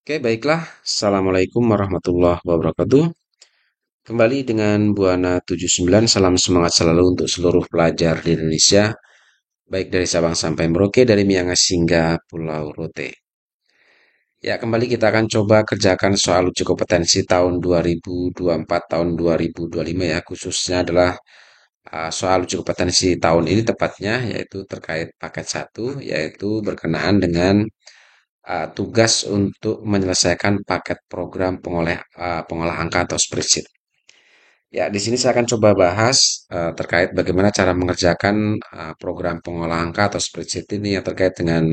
Oke, baiklah. Assalamualaikum warahmatullahi wabarakatuh. Kembali dengan Buana 79, salam semangat selalu untuk seluruh pelajar di Indonesia, baik dari Sabang sampai Merauke, dari Miangas hingga Pulau Rote. Ya, kembali kita akan coba kerjakan soal uji kompetensi tahun 2024, tahun 2025 ya, khususnya adalah soal uji kompetensi tahun ini tepatnya, yaitu terkait paket satu, yaitu berkenaan dengan tugas untuk menyelesaikan paket program pengolah angka atau spreadsheet. Ya, di sini saya akan coba bahas terkait bagaimana cara mengerjakan program pengolah angka atau spreadsheet ini yang terkait dengan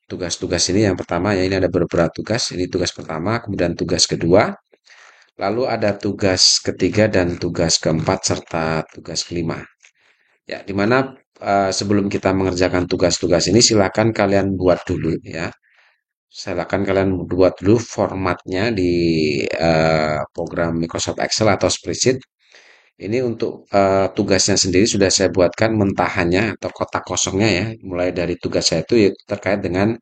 tugas-tugas ini. Yang pertama ya, ini ada beberapa tugas. Ini tugas pertama, kemudian tugas kedua, lalu ada tugas ketiga dan tugas keempat serta tugas kelima. Ya, dimana sebelum kita mengerjakan tugas-tugas ini silakan kalian buat dulu ya. Silakan kalian buat dulu formatnya di program Microsoft Excel atau spreadsheet. Ini untuk tugasnya sendiri sudah saya buatkan mentahannya atau kotak kosongnya ya. Mulai dari tugas saya itu yaitu terkait dengan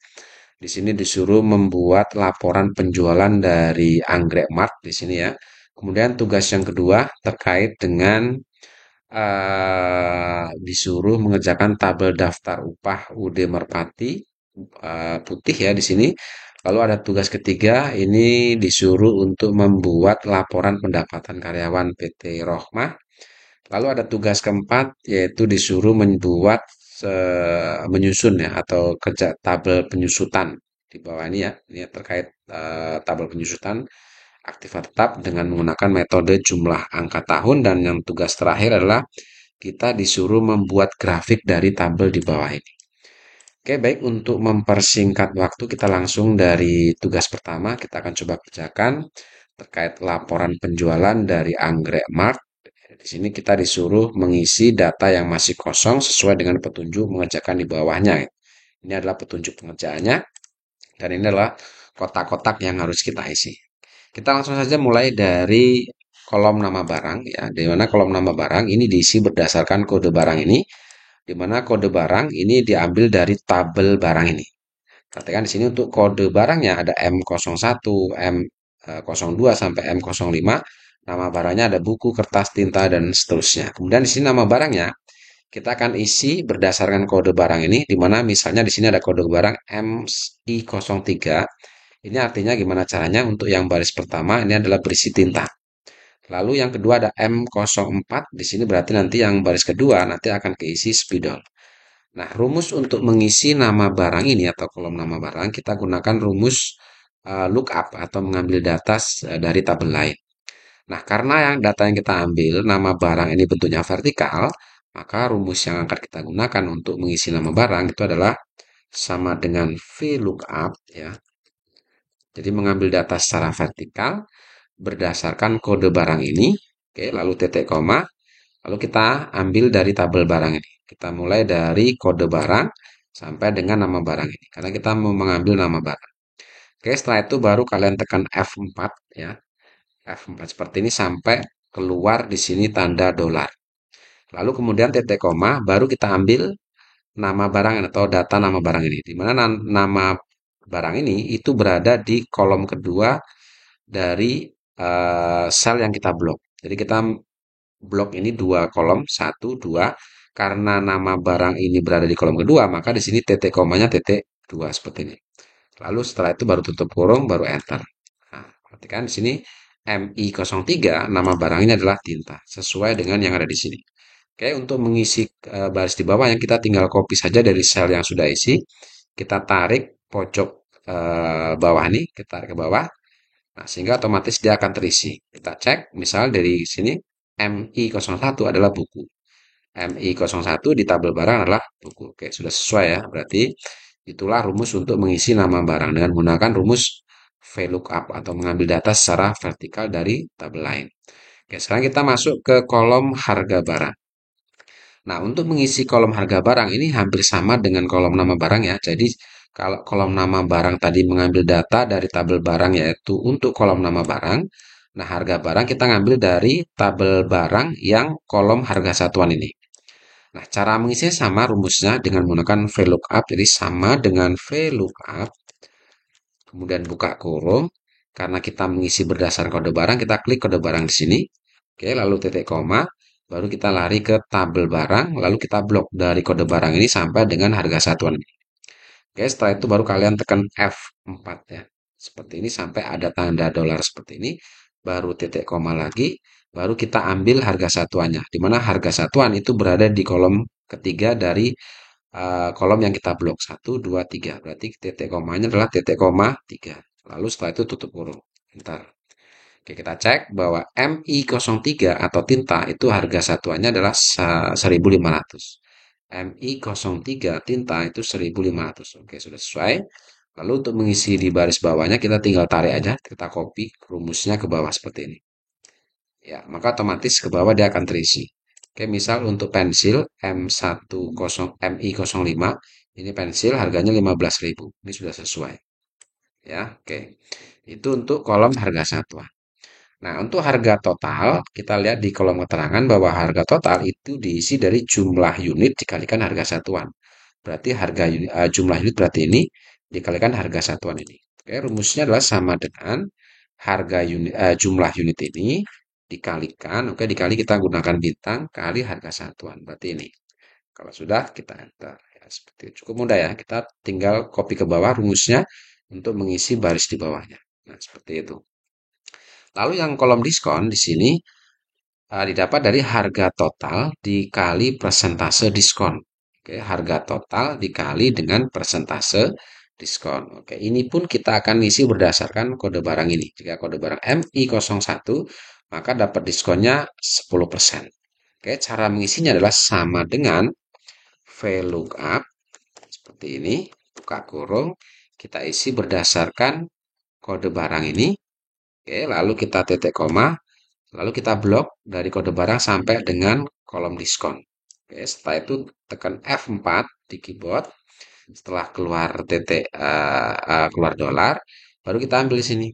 di sini disuruh membuat laporan penjualan dari Anggrek Mart di sini ya. Kemudian tugas yang kedua terkait dengan disuruh mengerjakan tabel daftar upah UD Merpati putih ya di sini. Lalu ada tugas ketiga, ini disuruh untuk membuat laporan pendapatan karyawan PT Rohmah. Lalu ada tugas keempat, yaitu disuruh membuat menyusun ya atau kerja tabel penyusutan di bawah ini ya. Ini terkait tabel penyusutan aktiva tetap dengan menggunakan metode jumlah angka tahun dan yang tugas terakhir adalah kita disuruh membuat grafik dari tabel di bawah ini. Oke, baik untuk mempersingkat waktu kita langsung dari tugas pertama kita akan coba kerjakan terkait laporan penjualan dari Anggrek Mart. Di sini kita disuruh mengisi data yang masih kosong sesuai dengan petunjuk mengerjakan di bawahnya. Ini adalah petunjuk pengerjaannya dan ini adalah kotak-kotak yang harus kita isi. Kita langsung saja mulai dari kolom nama barang ya, di mana kolom nama barang ini diisi berdasarkan kode barang ini, di mana kode barang ini diambil dari tabel barang ini. Perhatikan di sini untuk kode barangnya ada M01, M02 sampai M05. Nama barangnya ada buku, kertas, tinta, dan seterusnya. Kemudian di sini nama barangnya kita akan isi berdasarkan kode barang ini, di mana misalnya di sini ada kode barang MI03. Ini artinya gimana caranya untuk yang baris pertama ini adalah berisi tinta. Lalu yang kedua ada M04, di sini berarti nanti yang baris kedua nanti akan keisi spidol. Nah, rumus untuk mengisi nama barang ini atau kolom nama barang kita gunakan rumus lookup atau mengambil data dari tabel lain. Nah, karena yang data yang kita ambil nama barang ini bentuknya vertikal, maka rumus yang akan kita gunakan untuk mengisi nama barang itu adalah sama dengan VLOOKUP ya. Jadi mengambil data secara vertikal berdasarkan kode barang ini, oke, lalu titik koma, lalu kita ambil dari tabel barang ini. Kita mulai dari kode barang sampai dengan nama barang ini, karena kita mau mengambil nama barang. Oke, setelah itu baru kalian tekan F4 ya, F4 seperti ini sampai keluar di sini tanda dolar. Lalu kemudian titik koma, baru kita ambil nama barang atau data nama barang ini. Di mana nama barang ini itu berada di kolom kedua dari sel yang kita blok. Jadi kita blok ini dua kolom, satu, dua. Karena nama barang ini berada di kolom kedua, maka di sini titik komanya titik dua seperti ini. Lalu setelah itu baru tutup kurung, baru enter. Nah, perhatikan di sini MI03, nama barang ini adalah tinta, sesuai dengan yang ada di sini. Oke, untuk mengisi baris di bawah yang kita tinggal copy saja dari sel yang sudah isi, kita tarik pojok bawah ini, kita tarik ke bawah. Nah, sehingga otomatis dia akan terisi. Kita cek, misal dari sini MI01 adalah buku. MI01 di tabel barang adalah buku. Oke, sudah sesuai ya. Berarti itulah rumus untuk mengisi nama barang dengan menggunakan rumus VLOOKUP atau mengambil data secara vertikal dari tabel lain. Oke, sekarang kita masuk ke kolom harga barang. Nah, untuk mengisi kolom harga barang ini hampir sama dengan kolom nama barang ya. Jadi, kalau kolom nama barang tadi mengambil data dari tabel barang yaitu untuk kolom nama barang. Nah, harga barang kita ngambil dari tabel barang yang kolom harga satuan ini. Nah, cara mengisinya sama rumusnya dengan menggunakan VLOOKUP. Jadi, sama dengan VLOOKUP. kemudian buka kurung. Karena kita mengisi berdasarkan kode barang, kita klik kode barang di sini. Oke, lalu titik koma, baru kita lari ke tabel barang, lalu kita blok dari kode barang ini sampai dengan harga satuan. Oke, setelah itu baru kalian tekan F4 ya. Seperti ini sampai ada tanda dolar seperti ini, baru titik koma lagi, baru kita ambil harga satuannya. Di mana harga satuan itu berada di kolom ketiga dari kolom yang kita blok. Satu, 2, 3. Berarti titik komanya adalah titik koma 3. Lalu setelah itu tutup kurung. Bentar. Oke, kita cek bahwa MI03 atau tinta itu harga satuannya adalah 1.500. MI03 tinta itu 1.500. Oke, sudah sesuai. Lalu untuk mengisi di baris bawahnya kita tinggal tarik aja, kita copy rumusnya ke bawah seperti ini. Ya, maka otomatis ke bawah dia akan terisi. Oke, misal untuk pensil MI05 ini pensil harganya 15.000. Ini sudah sesuai. Ya, oke. Itu untuk kolom harga satuan. Nah, untuk harga total, kita lihat di kolom keterangan bahwa harga total itu diisi dari jumlah unit dikalikan harga satuan. Berarti jumlah unit berarti ini dikalikan harga satuan ini. Oke, rumusnya adalah sama dengan jumlah unit ini dikalikan, oke, dikali kita gunakan bintang kali harga satuan. Berarti ini. Kalau sudah kita enter. Ya, seperti itu. Cukup mudah ya. Kita tinggal copy ke bawah rumusnya untuk mengisi baris di bawahnya. Nah, seperti itu. Lalu yang kolom diskon di sini didapat dari harga total dikali persentase diskon. Oke, harga total dikali dengan persentase diskon. Oke, ini pun kita akan isi berdasarkan kode barang ini. Jika kode barang MI01, maka dapat diskonnya 10%. Oke, cara mengisinya adalah sama dengan VLOOKUP seperti ini, buka kurung, kita isi berdasarkan kode barang ini. Oke, lalu kita titik koma, lalu kita blok dari kode barang sampai dengan kolom diskon. Oke, setelah itu tekan F4 di keyboard. Setelah keluar keluar dolar, baru kita ambil di sini.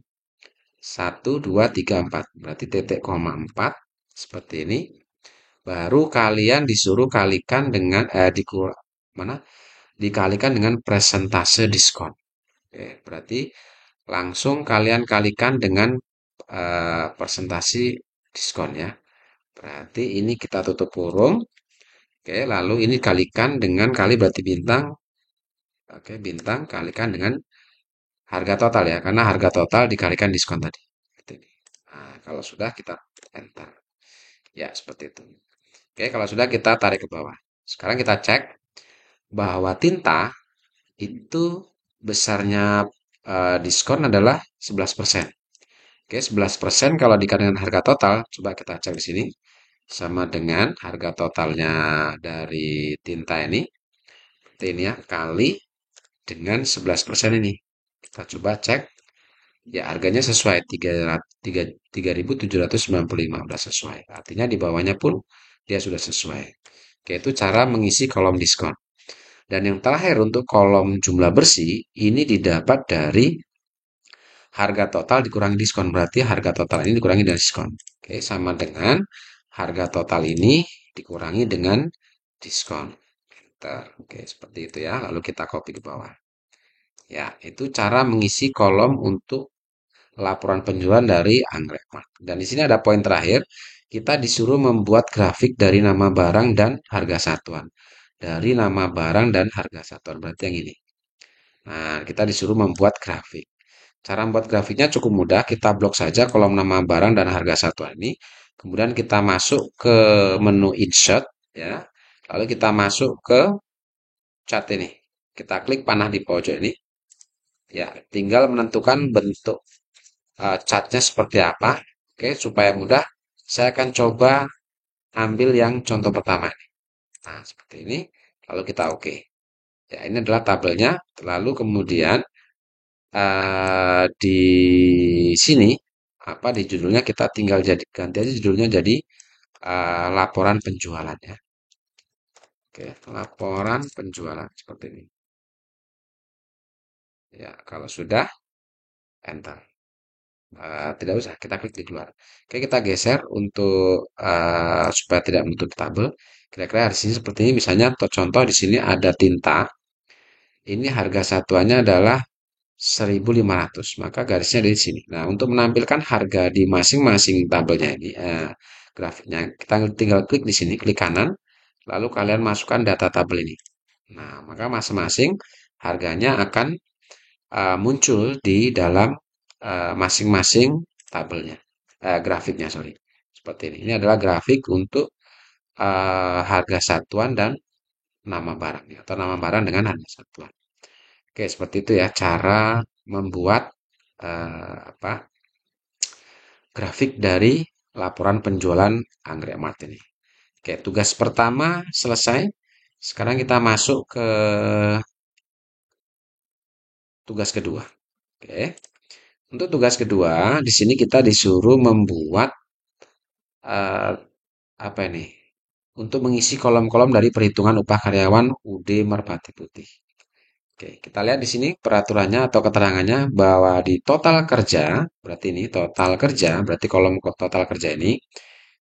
1, 2, 3, 4. Berarti titik koma 4 seperti ini. Baru kalian disuruh kalikan dengan mana? Dikalikan dengan persentase diskon. Oke, berarti langsung kalian kalikan dengan persentase diskon ya. Berarti ini kita tutup kurung. Oke, lalu ini kalikan dengan kali berarti bintang. Oke, bintang kalikan dengan harga total ya, karena harga total dikalikan diskon tadi. Nah, kalau sudah kita enter. Ya, seperti itu. Oke, kalau sudah kita tarik ke bawah. Sekarang kita cek bahwa tinta itu besarnya diskon adalah 11%. Oke, 11% kalau dikalikan dengan harga total, coba kita cek di sini. Sama dengan harga totalnya dari tinta ini, seperti ini ya, kali dengan 11% ini. Kita coba cek. Ya, harganya sesuai 3.795 sudah sesuai. Artinya di bawahnya pun dia sudah sesuai. Oke, itu cara mengisi kolom diskon. Dan yang terakhir untuk kolom jumlah bersih, ini didapat dari harga total dikurangi diskon. Berarti harga total ini dikurangi dari diskon. Oke, sama dengan harga total ini dikurangi dengan diskon. Enter. Oke, seperti itu ya. Lalu kita copy ke bawah. Ya, itu cara mengisi kolom untuk laporan penjualan dari Anggrek Mart. Dan di sini ada poin terakhir, kita disuruh membuat grafik dari nama barang dan harga satuan. Dari nama barang dan harga satuan, berarti yang ini. Nah, kita disuruh membuat grafik. Cara membuat grafiknya cukup mudah, kita blok saja kolom nama barang dan harga satuan ini. Kemudian kita masuk ke menu insert, ya. Lalu kita masuk ke chart ini. Kita klik panah di pojok ini. Ya, tinggal menentukan bentuk catnya seperti apa. Oke, supaya mudah, saya akan coba ambil yang contoh pertama. Nah, seperti ini. Lalu kita oke. Ya, ini adalah tabelnya. Lalu kemudian di sini apa di judulnya kita tinggal ganti aja judulnya jadi laporan penjualan ya. Oke, laporan penjualan seperti ini. Ya, kalau sudah enter. Tidak usah, kita klik di luar. Oke, kita geser untuk supaya tidak menutup tabel. Kira-kira di sini seperti ini. Misalnya, contoh di sini ada tinta. Ini harga satuannya adalah 1.500. Maka garisnya di sini. Nah, untuk menampilkan harga di masing-masing tabelnya ini, grafiknya, kita tinggal klik di sini, klik kanan, lalu kalian masukkan data tabel ini. Nah, maka masing-masing harganya akan muncul di dalam masing-masing tabelnya, grafiknya, sorry. Seperti ini. Ini adalah grafik untuk harga satuan dan nama barang, atau nama barang dengan harga satuan. Oke, seperti itu ya cara membuat apa grafik dari laporan penjualan anggrek mart ini. Oke, tugas pertama selesai. Sekarang kita masuk ke tugas kedua. Oke. Untuk tugas kedua, di sini kita disuruh membuat eh, apa ini? Untuk mengisi kolom-kolom dari perhitungan upah karyawan UD Merpati Putih. Oke, kita lihat di sini peraturannya atau keterangannya bahwa di total kerja, berarti ini total kerja, berarti kolom total kerja ini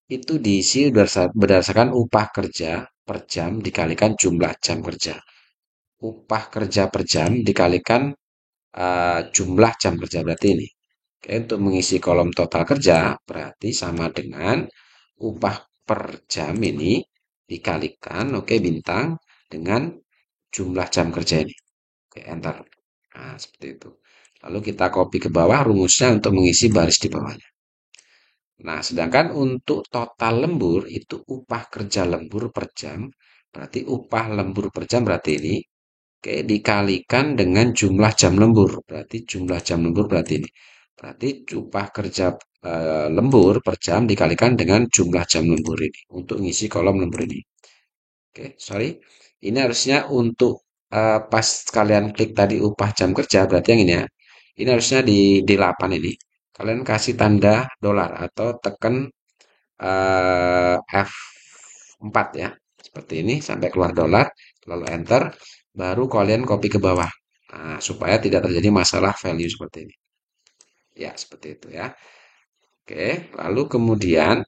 itu diisi berdasarkan upah kerja per jam dikalikan jumlah jam kerja. Upah kerja per jam dikalikan jumlah jam kerja berarti ini. Oke, untuk mengisi kolom total kerja berarti sama dengan upah per jam ini dikalikan, oke, bintang dengan jumlah jam kerja ini. Oke, enter. Nah, seperti itu. Lalu kita copy ke bawah rumusnya untuk mengisi baris di bawahnya. Nah, sedangkan untuk total lembur itu upah kerja lembur per jam. Berarti upah lembur per jam berarti ini. Oke, dikalikan dengan jumlah jam lembur. Berarti jumlah jam lembur berarti ini. Berarti upah kerja lembur per jam dikalikan dengan jumlah jam lembur ini. Untuk ngisi kolom lembur ini. Oke, sorry. Ini harusnya untuk pas kalian klik tadi upah jam kerja, berarti yang ini ya. Ini harusnya di 8 ini. Kalian kasih tanda dolar atau tekan F4 ya. Seperti ini sampai keluar dolar, lalu enter, baru kalian copy ke bawah. Nah, supaya tidak terjadi masalah value seperti ini. Ya, seperti itu ya. Oke, lalu kemudian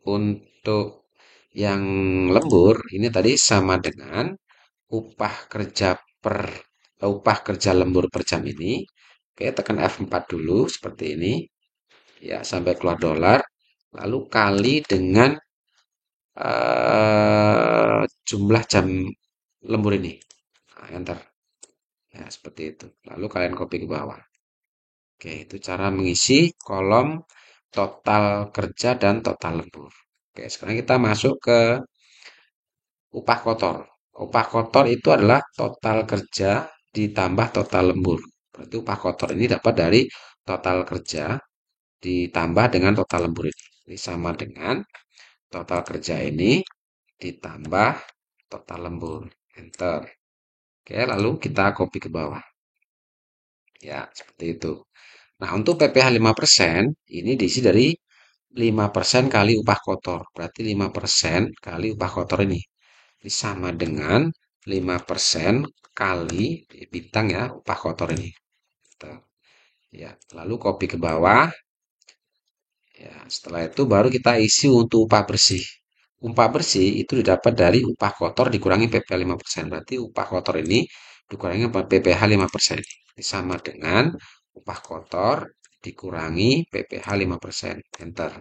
untuk yang lembur ini tadi sama dengan upah kerja per upah kerja lembur per jam ini. Oke, tekan F4 dulu seperti ini. Ya, sampai keluar dolar. Lalu kali dengan jumlah jam lembur ini. Nah, enter. Ya, seperti itu. Lalu kalian copy ke bawah. Oke, itu cara mengisi kolom total kerja dan total lembur. Oke, sekarang kita masuk ke upah kotor. Upah kotor itu adalah total kerja ditambah total lembur. Berarti upah kotor ini dapat dari total kerja ditambah dengan total lembur ini. Ini sama dengan total kerja ini ditambah total lembur. Enter. Oke, lalu kita copy ke bawah. Ya, seperti itu. Nah, untuk PPh 5% ini diisi dari 5% kali upah kotor. Berarti 5% kali upah kotor ini. Ini sama dengan 5% kali bintang ya, upah kotor ini. Tuh. Ya, lalu copy ke bawah. Ya, setelah itu baru kita isi untuk upah bersih. Upah bersih itu didapat dari upah kotor dikurangi PPh 5%. Berarti upah kotor ini dikurangi PPh 5%. Ini sama dengan upah kotor dikurangi PPh 5%. Enter.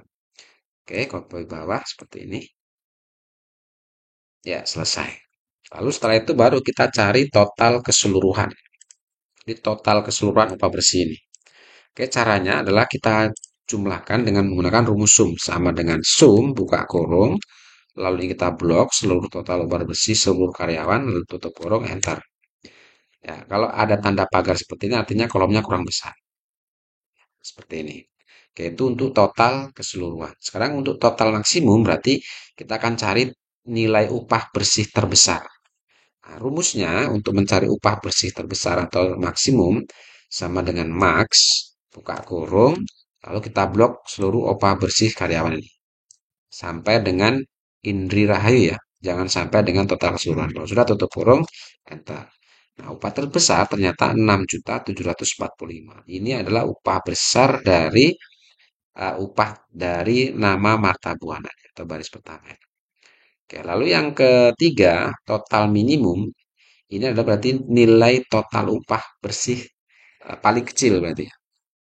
Oke, copy bawah seperti ini. Ya, selesai. Lalu setelah itu baru kita cari total keseluruhan. Di total keseluruhan upah bersih ini. Oke, caranya adalah kita jumlahkan dengan menggunakan rumus sum. Sama dengan sum, buka kurung, lalu kita blok seluruh total upah bersih seluruh karyawan, lalu tutup kurung, enter. Ya, kalau ada tanda pagar seperti ini artinya kolomnya kurang besar. Seperti ini. Oke, itu untuk total keseluruhan. Sekarang untuk total maksimum berarti kita akan cari nilai upah bersih terbesar. Nah, rumusnya untuk mencari upah bersih terbesar atau maksimum sama dengan max, buka kurung, lalu kita blok seluruh upah bersih karyawan ini. Sampai dengan Indri Rahayu ya, jangan sampai dengan total keseluruhan. Kalau sudah tutup kurung, enter. Nah, upah terbesar ternyata 6.745. Ini adalah upah besar dari upah dari nama Marta Buana atau baris pertama. Oke, lalu yang ketiga, total minimum ini adalah berarti nilai total upah bersih paling kecil berarti ya.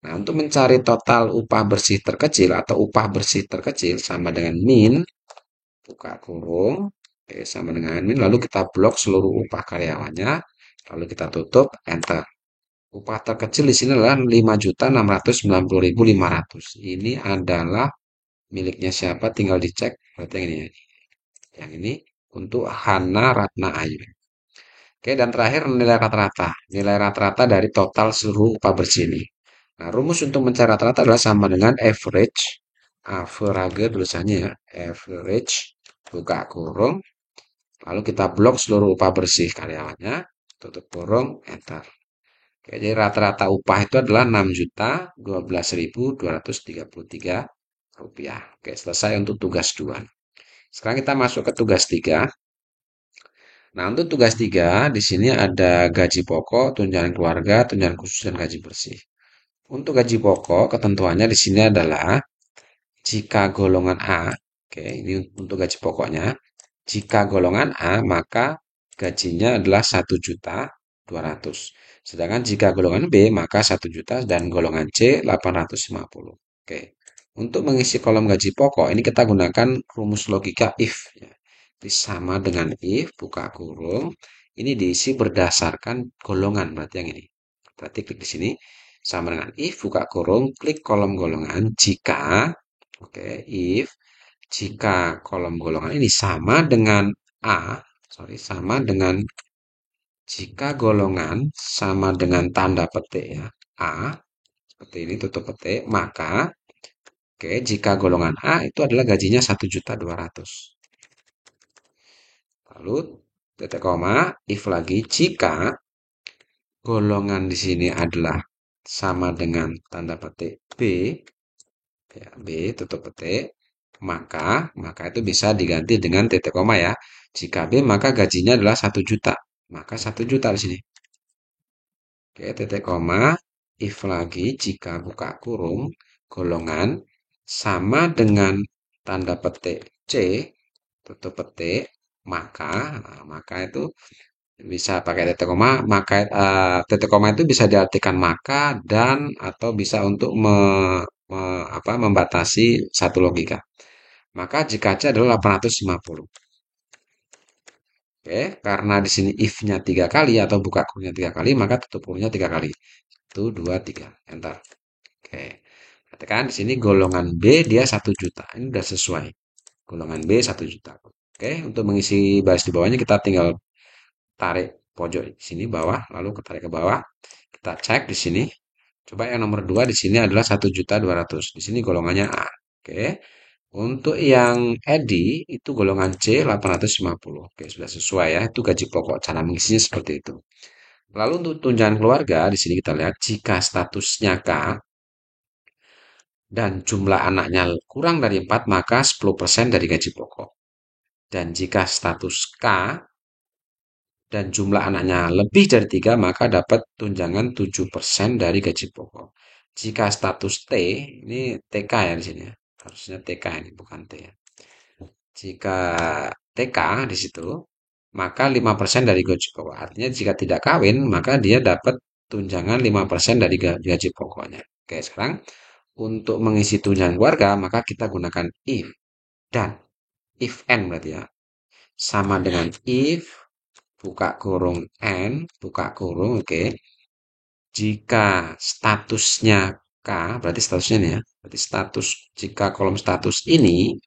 Nah, untuk mencari total upah bersih terkecil atau upah bersih terkecil sama dengan min, buka kurung, oke, sama dengan min, lalu kita blok seluruh upah karyawannya, lalu kita tutup, enter. Upah terkecil di sini adalah 5.690.500. Ini adalah miliknya siapa? Tinggal dicek. Berarti yang ini ya. Yang ini untuk Hana Ratna Ayu. Oke, dan terakhir nilai rata-rata. Nilai rata-rata dari total seluruh upah bersih ini. Nah, rumus untuk mencari rata-rata adalah sama dengan average. Average tulisannya ya. Average. Buka kurung. Lalu kita blok seluruh upah bersih karyawannya. Tutup kurung. Enter. Oke, jadi rata-rata upah itu adalah 6.012.233 rupiah. Oke, selesai untuk tugas 2. Sekarang kita masuk ke tugas 3. Nah, untuk tugas 3 di sini ada gaji pokok, tunjangan keluarga, tunjangan khusus, dan gaji bersih. Untuk gaji pokok, ketentuannya di sini adalah jika golongan A, oke, ini untuk gaji pokoknya. Jika golongan A, maka gajinya adalah 1.200.000. Sedangkan jika golongan B, maka 1 juta dan golongan C 850. Oke. Untuk mengisi kolom gaji pokok, ini kita gunakan rumus logika if. Ya. Jadi sama dengan if, buka kurung. Ini diisi berdasarkan golongan, berarti yang ini. Berarti klik di sini. Sama dengan if, buka kurung, klik kolom golongan. Jika, oke, if jika kolom golongan ini sama dengan A, sorry, sama dengan jika golongan sama dengan tanda petik ya, A, seperti ini tutup petik, maka oke, jika golongan A itu adalah gajinya 1.200.000. Lalu titik koma, if lagi jika golongan di sini adalah sama dengan tanda petik B, ya, B tutup petik, maka itu bisa diganti dengan titik koma ya. Jika B maka gajinya adalah 1 juta, maka 1 juta di sini. Oke, titik koma, if lagi jika buka kurung golongan sama dengan tanda petik C tutup petik, maka itu bisa pakai titik koma, titik koma itu bisa diartikan maka dan atau bisa untuk membatasi satu logika. Maka jika C adalah 850. Oke, karena di sini if-nya 3 kali atau buka kurungnya 3 kali, maka tutup kurungnya 3 kali. 1, 2, 3, enter. Oke, perhatikan di sini golongan B dia 1 juta. Ini udah sesuai. Golongan B 1 juta. Oke, untuk mengisi baris di bawahnya kita tinggal tarik pojok di sini bawah, lalu kita tarik ke bawah. Kita cek di sini. Coba yang nomor 2 di sini adalah 1.200.000. Di sini golongannya A. Oke. Untuk yang Edi itu golongan C 850. Oke, sudah sesuai ya. Itu gaji pokok. Cara mengisinya seperti itu. Lalu untuk tunjangan keluarga di sini kita lihat jika statusnya K dan jumlah anaknya kurang dari 4 maka 10% dari gaji pokok. Dan jika status K dan jumlah anaknya lebih dari 3 maka dapat tunjangan 7% dari gaji pokok. Jika status T, ini TK ya di sini ya. Harusnya TK ini bukan T ya. Jika TK di situ, maka 5% dari gaji pokok. Artinya jika tidak kawin, maka dia dapat tunjangan 5% dari gaji pokoknya. Oke, sekarang untuk mengisi tunjangan keluarga, maka kita gunakan if dan if and berarti ya. Sama dengan if buka kurung n, buka kurung, oke. Jika statusnya K, berarti statusnya ini ya. Berarti status, jika kolom status ini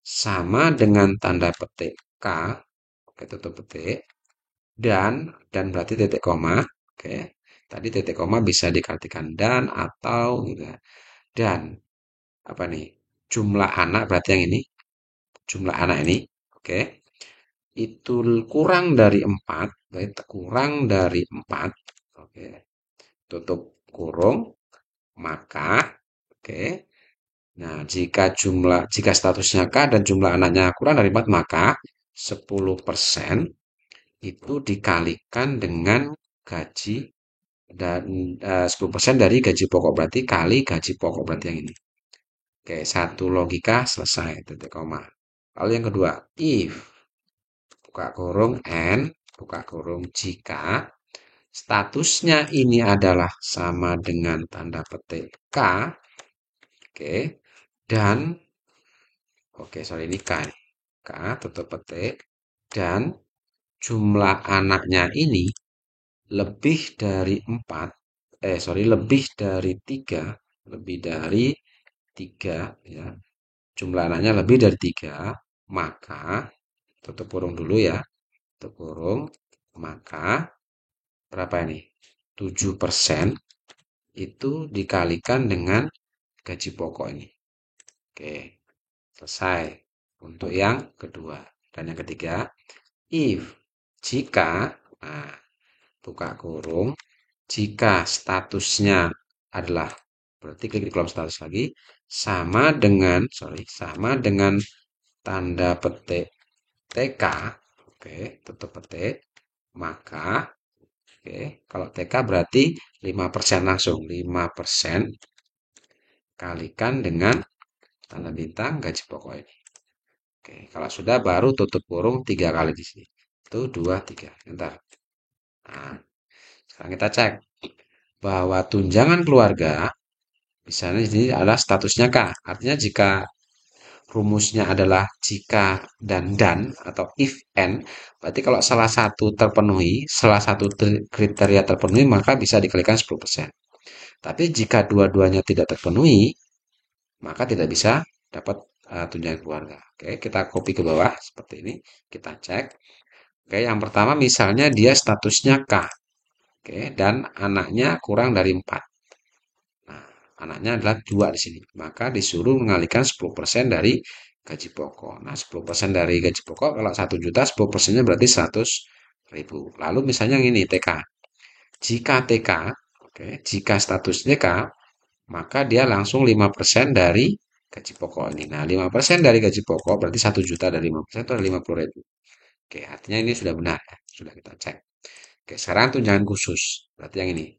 sama dengan tanda petik K, oke, tutup petik, dan berarti titik koma, oke. Tadi titik koma bisa diartikan dan atau gitu ya. Dan apa nih? Jumlah anak berarti yang ini, jumlah anak ini, oke. Itu kurang dari 4, berarti kurang dari 4, oke. Tutup kurung, maka oke. Nah, jika statusnya K dan jumlah anaknya kurang dari 4, maka 10% itu dikalikan dengan gaji dan 10% dari gaji pokok berarti kali gaji pokok berarti yang ini. Oke, satu logika selesai, titik koma. Lalu yang kedua, if buka kurung n buka kurung jika Statusnya ini adalah sama dengan tanda petik K, oke, dan oke, sorry ini K nih. K tutup petik dan jumlah anaknya ini lebih dari 4, sorry lebih dari 3, lebih dari 3 ya. Jumlah anaknya lebih dari 3, maka tutup kurung dulu ya, tutup kurung, maka berapa ini? 7% itu dikalikan dengan gaji pokok ini. Oke, selesai untuk yang kedua. Dan yang ketiga, if jika, nah, buka kurung, jika statusnya adalah, berarti klik di kolom status lagi, sama dengan tanda petik TK, oke, tutup petik, maka, oke, kalau TK berarti 5% langsung, 5% kalikan dengan tanda bintang gaji pokok ini. Oke, kalau sudah baru tutup kurung 3 kali di sini. Itu 2, 3. Bentar. Nah, sekarang kita cek bahwa tunjangan keluarga misalnya di sini adalah statusnya K. Artinya jika rumusnya adalah jika dan atau if and, berarti kalau salah satu terpenuhi, salah satu kriteria terpenuhi maka bisa dikalikan 10%. Tapi jika dua-duanya tidak terpenuhi, maka tidak bisa dapat tunjangan keluarga. Oke, kita copy ke bawah seperti ini, kita cek. Oke, yang pertama misalnya dia statusnya K. Oke, dan anaknya kurang dari 4. Nah, anaknya adalah 2 di sini. Maka disuruh mengalihkan 10% dari gaji pokok. Nah, 10% dari gaji pokok kalau 1 juta, 10%-nya berarti 100.000. Lalu misalnya yang ini TK. Jika TK, oke, jika status TK, maka dia langsung 5% dari gaji pokok ini. Nah, 5% dari gaji pokok berarti 1 juta dari 5% itu adalah 50.000. Oke, artinya ini sudah benar ya. Sudah kita cek. Oke, sekarang tunjangan khusus. Berarti yang ini.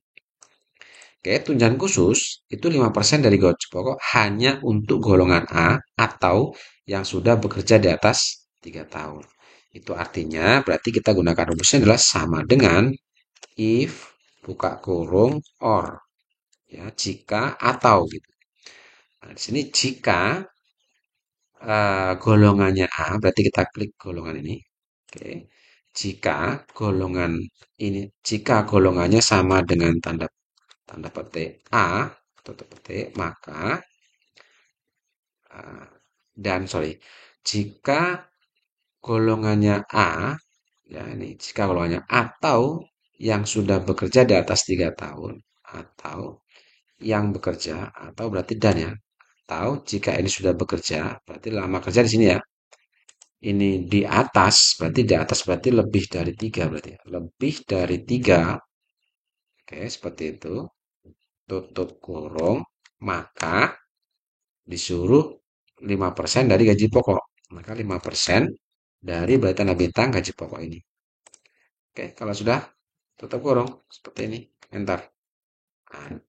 Oke, tunjangan khusus itu 5% dari gaji pokok hanya untuk golongan A atau yang sudah bekerja di atas 3 tahun. Itu artinya berarti kita gunakan rumusnya adalah sama dengan if buka kurung or ya, jika atau gitu. Nah, di sini jika golongannya A berarti kita klik golongan ini. Oke. Jika golongan ini jika golongannya sama dengan tanda petik A, tutup petik, maka dan sorry, jika golongannya A, ya ini jika golongannya atau yang sudah bekerja di atas 3 tahun, atau yang bekerja, atau berarti dan ya, atau jika ini sudah bekerja, berarti lama kerja di sini ya, ini di atas berarti lebih dari 3 berarti ya, lebih dari 3, oke, seperti itu, tutup kurung, maka disuruh 5% dari gaji pokok. Maka 5% dari berarti tanda bintang gaji pokok ini. Oke, kalau sudah tutup kurung seperti ini, enter. Nah,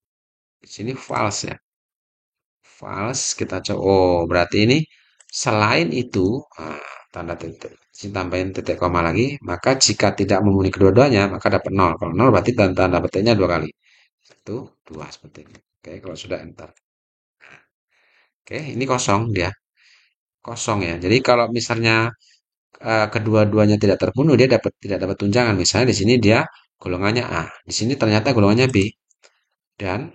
di sini false ya. False kita coba. Oh, berarti ini selain itu tanda titik, sini tambahin titik koma lagi, maka jika tidak memenuhi kedua-duanya maka dapat 0. Kalau 0 berarti tanda petiknya 2 kali. 1, 2 seperti ini. Oke, kalau sudah enter. Oke, ini kosong dia. Kosong ya. Jadi kalau misalnya kedua-duanya tidak terpenuhi, dia tidak dapat tunjangan. Misalnya di sini dia golongannya A, di sini ternyata golongannya B, dan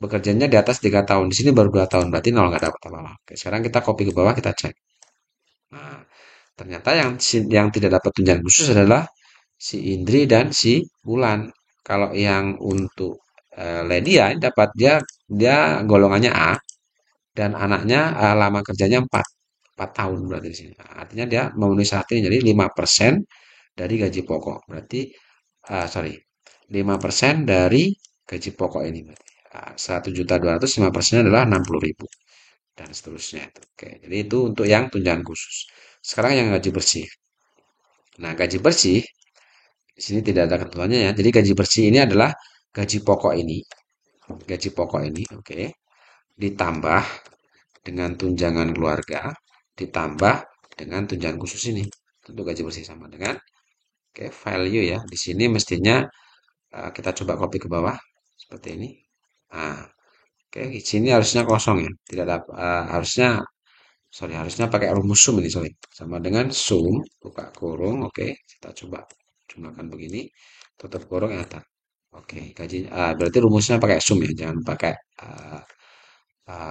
bekerjanya di atas 3 tahun. Di sini baru 2 tahun, berarti 0 nggak dapat apa-apa. Oke, sekarang kita copy ke bawah, kita cek. Nah, ternyata yang tidak dapat tunjangan khusus adalah si Indri dan si Bulan. Kalau yang untuk Ledia dapat dia golongannya A dan anaknya lama kerjanya 4 tahun berarti di sini. Nah, artinya dia memenuhi syarat ini jadi 5% dari gaji pokok. Berarti sorry, 5% dari gaji pokok ini berarti. 1.200.000 5% adalah 60.000 dan seterusnya itu. Oke, jadi itu untuk yang tunjangan khusus. Sekarang yang gaji bersih. Nah, gaji bersih di sini tidak ada ketentuannya ya. Jadi gaji bersih ini adalah gaji pokok ini. Gaji pokok ini, oke. Ditambah dengan tunjangan keluarga, ditambah dengan tunjangan khusus ini. Tentu gaji bersih sama dengan value ya. Di sini mestinya Kita coba copy ke bawah seperti ini. Nah, oke, di sini harusnya kosong ya. Tidak ada harusnya sorry, harusnya pakai rumus sum ini, sorry. Sama dengan sum, buka kurung, oke. Kita coba jumlahkan begini, tutup kurung, enter. Oke, berarti rumusnya pakai sum ya, jangan pakai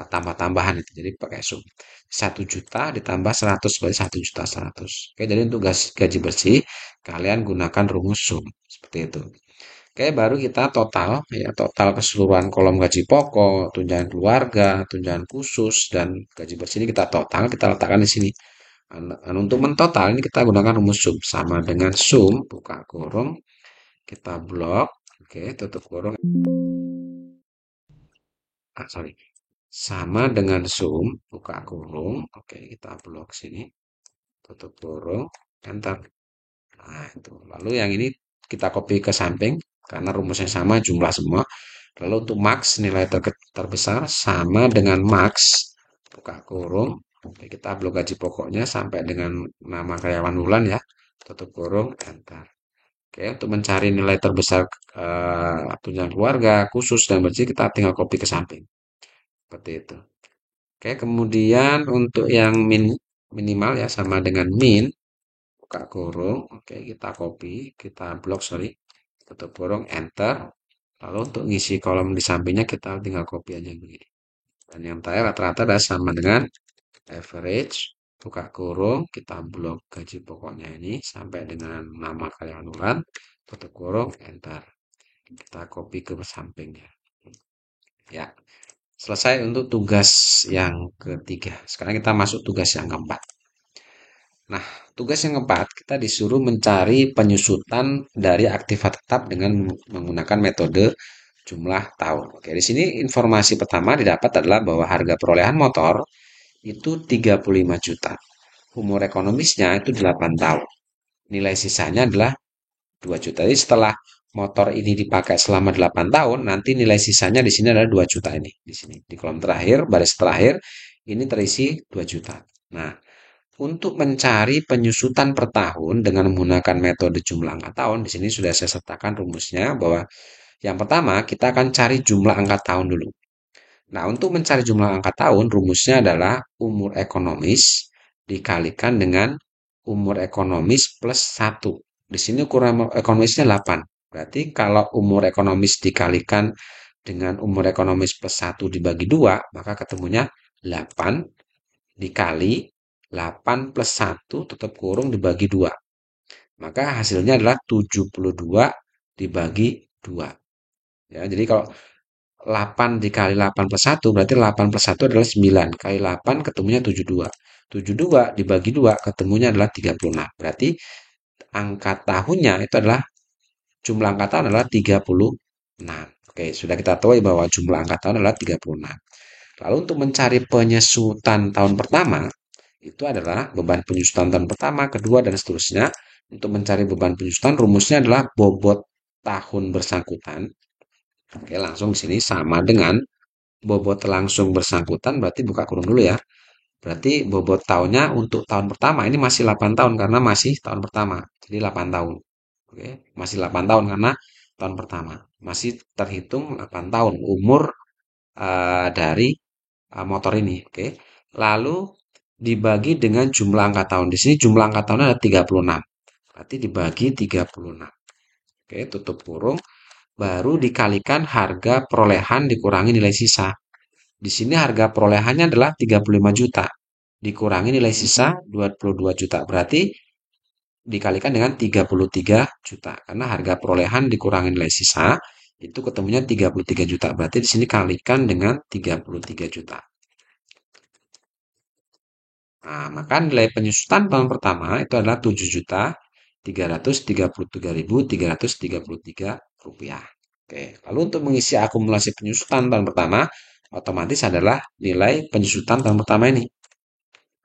tambah-tambahan itu. Jadi pakai sum. 1 juta ditambah 100 berarti 1.100.000. Oke, jadi untuk gaji bersih, kalian gunakan rumus sum. Seperti itu. Oke, baru kita total ya, total keseluruhan kolom gaji pokok, tunjangan keluarga, tunjangan khusus dan gaji bersih ini kita total, kita letakkan di sini. Dan untuk mentotal ini kita gunakan rumus sum sama dengan sum buka kurung, kita blok, oke, tutup kurung. Sorry. Sama dengan sum buka kurung, oke, kita blok sini, tutup kurung, enter. Nah, itu. Lalu yang ini kita copy ke samping karena rumusnya sama, jumlah semua. Lalu untuk max, nilai terbesar sama dengan max, buka kurung. Oke, kita blok gaji pokoknya sampai dengan nama karyawan bulan ya. Tutup kurung, enter. Oke, untuk mencari nilai terbesar tunjangan keluarga, khusus, dan bersih, kita tinggal copy ke samping. Seperti itu. Oke, kemudian untuk yang minimal ya, sama dengan min, buka kurung. Oke, kita copy, kita blok, sorry. Tutup kurung, enter. Lalu untuk ngisi kolom di sampingnya kita tinggal copy aja begini. Dan yang terakhir rata-rata adalah sama dengan average, buka kurung, kita blok gaji pokoknya ini sampai dengan nama karyawan bulan, tutup kurung, enter. Kita copy ke sampingnya. Ya, selesai untuk tugas yang ketiga. Sekarang kita masuk tugas yang keempat. Nah, tugas yang keempat kita disuruh mencari penyusutan dari aktiva tetap dengan menggunakan metode jumlah tahun. Oke, di sini informasi pertama didapat adalah bahwa harga perolehan motor itu 35 juta. Umur ekonomisnya itu 8 tahun. Nilai sisanya adalah 2 juta. Jadi setelah motor ini dipakai selama 8 tahun, nanti nilai sisanya di sini adalah 2 juta ini. Di sini, di kolom terakhir, baris terakhir, ini terisi 2 juta. Nah, untuk mencari penyusutan per tahun dengan menggunakan metode jumlah angka tahun, di sini sudah saya sertakan rumusnya bahwa yang pertama kita akan cari jumlah angka tahun dulu. Nah, untuk mencari jumlah angka tahun, rumusnya adalah umur ekonomis dikalikan dengan umur ekonomis plus 1. Di sini ukuran ekonomisnya 8. Berarti kalau umur ekonomis dikalikan dengan umur ekonomis plus 1 dibagi 2, maka ketemunya 8 dikali 8 plus 1 tutup kurung dibagi 2. Maka hasilnya adalah 72 dibagi 2. Ya, jadi kalau 8 dikali 8 plus 1 berarti 8 plus 1 adalah 9. Kali 8 ketemunya 72. 72 dibagi 2 ketemunya adalah 36. Berarti angka tahunnya itu adalah jumlah angka tahun adalah 36. Oke, sudah kita tahu bahwa jumlah angka tahun adalah 36. Lalu untuk mencari penyusutan tahun pertama itu adalah beban penyusutan tahun pertama, kedua, dan seterusnya. Untuk mencari beban penyusutan rumusnya adalah bobot tahun bersangkutan. Oke, langsung di sini sama dengan bobot langsung bersangkutan, berarti buka kurung dulu ya. Berarti bobot tahunnya untuk tahun pertama ini masih 8 tahun karena masih tahun pertama. Jadi 8 tahun. Oke, masih 8 tahun karena tahun pertama. Masih terhitung 8 tahun umur dari motor ini. Oke. Lalu dibagi dengan jumlah angka tahun. Di sini jumlah angka tahunnya ada 36. Berarti dibagi 36. Oke, tutup kurung. Baru dikalikan harga perolehan dikurangi nilai sisa. Di sini harga perolehannya adalah 35 juta. Dikurangi nilai sisa 22 juta. Berarti dikalikan dengan 33 juta. Karena harga perolehan dikurangi nilai sisa, itu ketemunya 33 juta. Berarti di sini kalikan dengan 33 juta. Nah, maka nilai penyusutan tahun pertama itu adalah 7.333.333 rupiah. Oke, lalu untuk mengisi akumulasi penyusutan tahun pertama, otomatis adalah nilai penyusutan tahun pertama ini.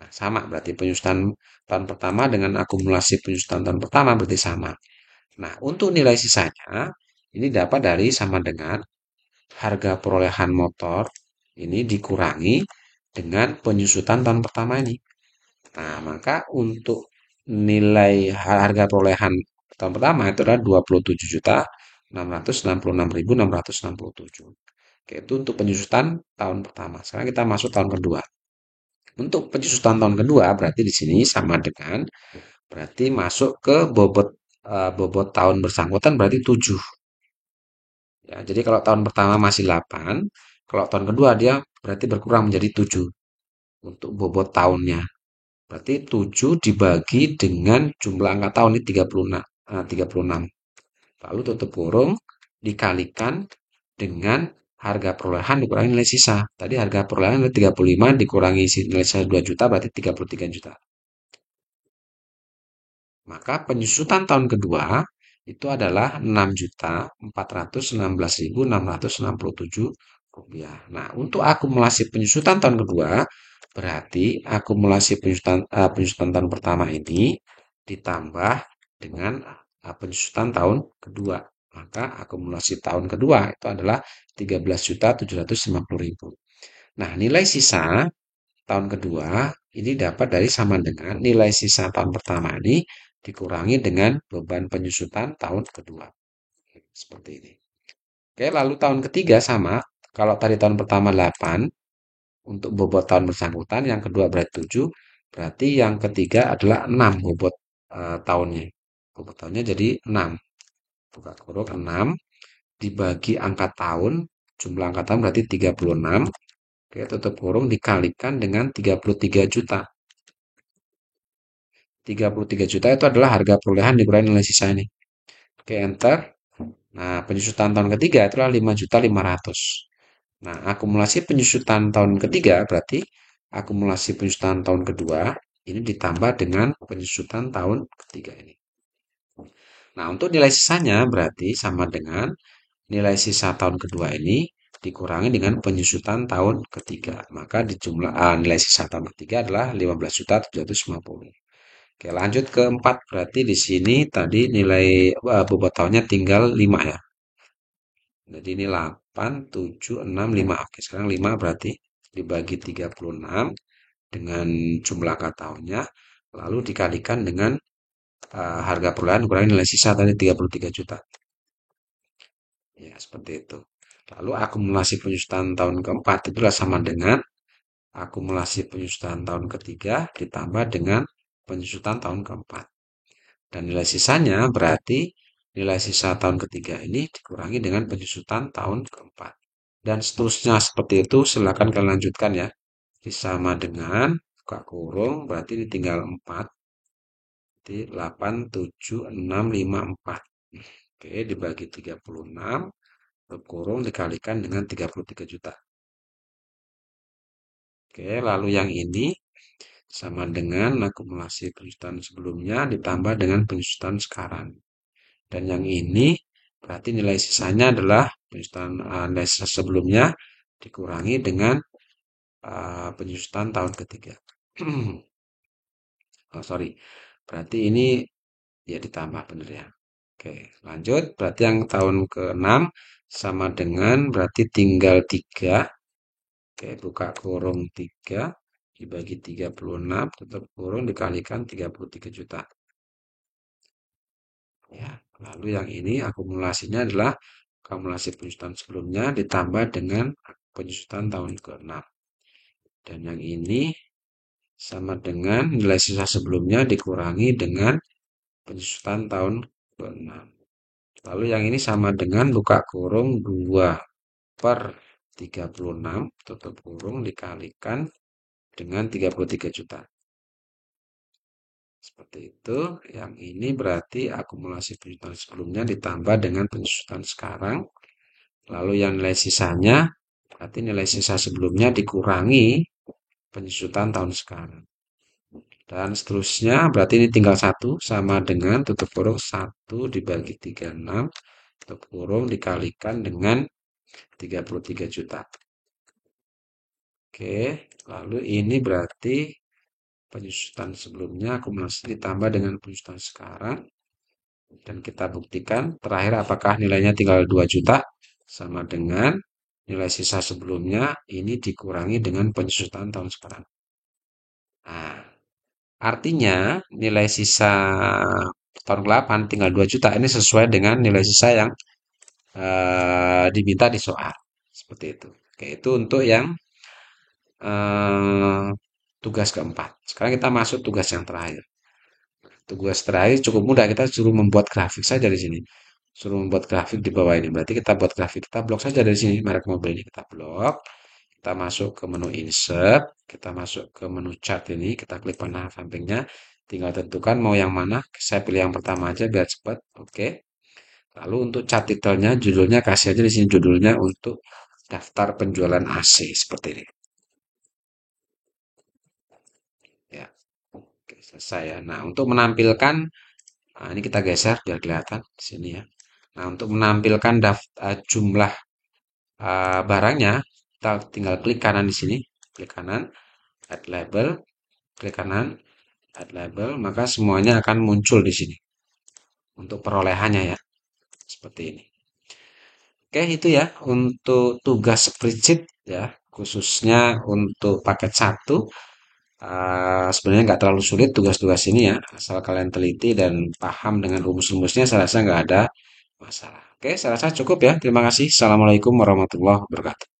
Nah, sama, berarti penyusutan tahun pertama dengan akumulasi penyusutan tahun pertama berarti sama. Nah, untuk nilai sisanya, ini dapat dari sama dengan harga perolehan motor ini dikurangi dengan penyusutan tahun pertama ini. Nah, maka untuk nilai harga perolehan tahun pertama itu adalah 27 juta. 666.667. Oke, itu untuk penyusutan tahun pertama. Sekarang kita masuk tahun kedua. Untuk penyusutan tahun kedua berarti di sini sama dengan berarti masuk ke bobot tahun bersangkutan berarti 7. Ya, jadi kalau tahun pertama masih 8, kalau tahun kedua dia berarti berkurang menjadi 7 untuk bobot tahunnya. Berarti 7 dibagi dengan jumlah angka tahun ini 36. 36. Lalu tutup kurung dikalikan dengan harga perolehan dikurangi nilai sisa. Tadi harga perolehan adalah 35 dikurangi nilai sisa 2 juta berarti 33 juta. Maka penyusutan tahun kedua itu adalah 6.416.667 rupiah. Nah, untuk akumulasi penyusutan tahun kedua, berarti akumulasi penyusutan tahun pertama ini ditambah dengan penyusutan tahun kedua. Maka akumulasi tahun kedua itu adalah 13.750.000. Nah, nilai sisa tahun kedua ini dapat dari sama dengan nilai sisa tahun pertama ini dikurangi dengan beban penyusutan tahun kedua. Seperti ini. Oke, lalu tahun ketiga sama. Kalau tadi tahun pertama 8 untuk bobot tahun bersangkutan, yang kedua berarti 7, berarti yang ketiga adalah 6 bobot tahunnya. Bobot tahunnya jadi 6. Buka kurung 6 dibagi angka tahun, jumlah angka tahun berarti 36. Oke, tutup kurung dikalikan dengan 33 juta. 33 juta itu adalah harga perolehan dikurangi nilai sisa ini. Oke, enter. Nah, penyusutan tahun ketiga itulah 5.500.000. Nah, akumulasi penyusutan tahun ketiga berarti akumulasi penyusutan tahun kedua ini ditambah dengan penyusutan tahun ketiga ini. Nah, untuk nilai sisanya berarti sama dengan nilai sisa tahun kedua ini dikurangi dengan penyusutan tahun ketiga. Maka nilai sisa tahun ketiga adalah 15.750. Oke, lanjut ke 4. Berarti di sini tadi nilai bobot tahunnya tinggal 5 ya. Jadi ini 8, 7, 6, 5. Oke, sekarang 5 berarti dibagi 36 dengan jumlah angka tahunnya. Lalu dikalikan dengan harga perolehan kurangi nilai sisa tadi 33 juta. Ya, seperti itu. Lalu akumulasi penyusutan tahun keempat itulah sama dengan akumulasi penyusutan tahun ketiga ditambah dengan penyusutan tahun keempat. Dan nilai sisanya berarti nilai sisa tahun ketiga ini dikurangi dengan penyusutan tahun keempat. Dan seterusnya seperti itu, silakan kalian lanjutkan ya. Sama dengan buka kurung, berarti ini tinggal 4. Jadi 8, 7, 6, 5, 4. Oke, dibagi 36, kurung dikalikan dengan 33 juta. Oke, lalu yang ini sama dengan akumulasi penyusutan sebelumnya ditambah dengan penyusutan sekarang. Dan yang ini berarti nilai sisanya adalah penyusutan nilai sisa sebelumnya dikurangi dengan penyusutan tahun ketiga. Oh, sorry. Berarti ini ya ditambah benar ya. Oke, lanjut. Berarti yang tahun ke-6 sama dengan berarti tinggal 3. Oke, buka kurung 3 dibagi 36 tutup kurung dikalikan 33 juta. Ya, lalu yang ini akumulasinya adalah akumulasi penyusutan sebelumnya ditambah dengan penyusutan tahun ke-6. Dan yang ini sama dengan nilai sisa sebelumnya dikurangi dengan penyusutan tahun ke-6. Lalu yang ini sama dengan buka kurung 2 per 36 tutup kurung dikalikan dengan 33 juta. Seperti itu. Yang ini berarti akumulasi penyusutan sebelumnya ditambah dengan penyusutan sekarang. Lalu yang nilai sisanya, berarti nilai sisa sebelumnya dikurangi penyusutan tahun sekarang. Dan seterusnya, berarti ini tinggal 1 sama dengan tutup kurung 1 dibagi 36, tutup kurung dikalikan dengan 33 juta. Oke, lalu ini berarti penyusutan sebelumnya akumulasi ditambah dengan penyusutan sekarang. Dan kita buktikan terakhir apakah nilainya tinggal 2 juta sama dengan nilai sisa sebelumnya ini dikurangi dengan penyusutan tahun sekarang. Nah, artinya nilai sisa tahun ke-8 tinggal 2 juta ini sesuai dengan nilai sisa yang diminta di soal. Seperti itu. Oke, itu untuk yang eh, tugas keempat. Sekarang kita masuk tugas yang terakhir. Tugas terakhir cukup mudah, kita suruh membuat grafik saja di sini. Suruh membuat grafik di bawah ini. Berarti kita buat grafik, kita blok saja dari sini merek mobil ini kita blok. Kita masuk ke menu insert, kita masuk ke menu chart ini, kita klik panah sampingnya, tinggal tentukan mau yang mana. Saya pilih yang pertama aja biar cepat. Oke. Lalu untuk chart titelnya, judulnya kasih aja di sini judulnya untuk daftar penjualan AC seperti ini. Ya. Oke, selesai ya. Nah, untuk menampilkan, nah, ini kita geser biar kelihatan di sini ya. Nah, untuk menampilkan jumlah barangnya, kita tinggal klik kanan di sini, klik kanan, add label, klik kanan, add label, maka semuanya akan muncul di sini untuk perolehannya ya, seperti ini. Oke, itu ya untuk tugas spreadsheet ya, khususnya untuk paket satu. Sebenarnya nggak terlalu sulit tugas-tugas ini ya, asal kalian teliti dan paham dengan rumus-rumusnya, saya rasa nggak ada masalah. Oke, saya rasa cukup ya. Terima kasih. Assalamualaikum warahmatullahi wabarakatuh.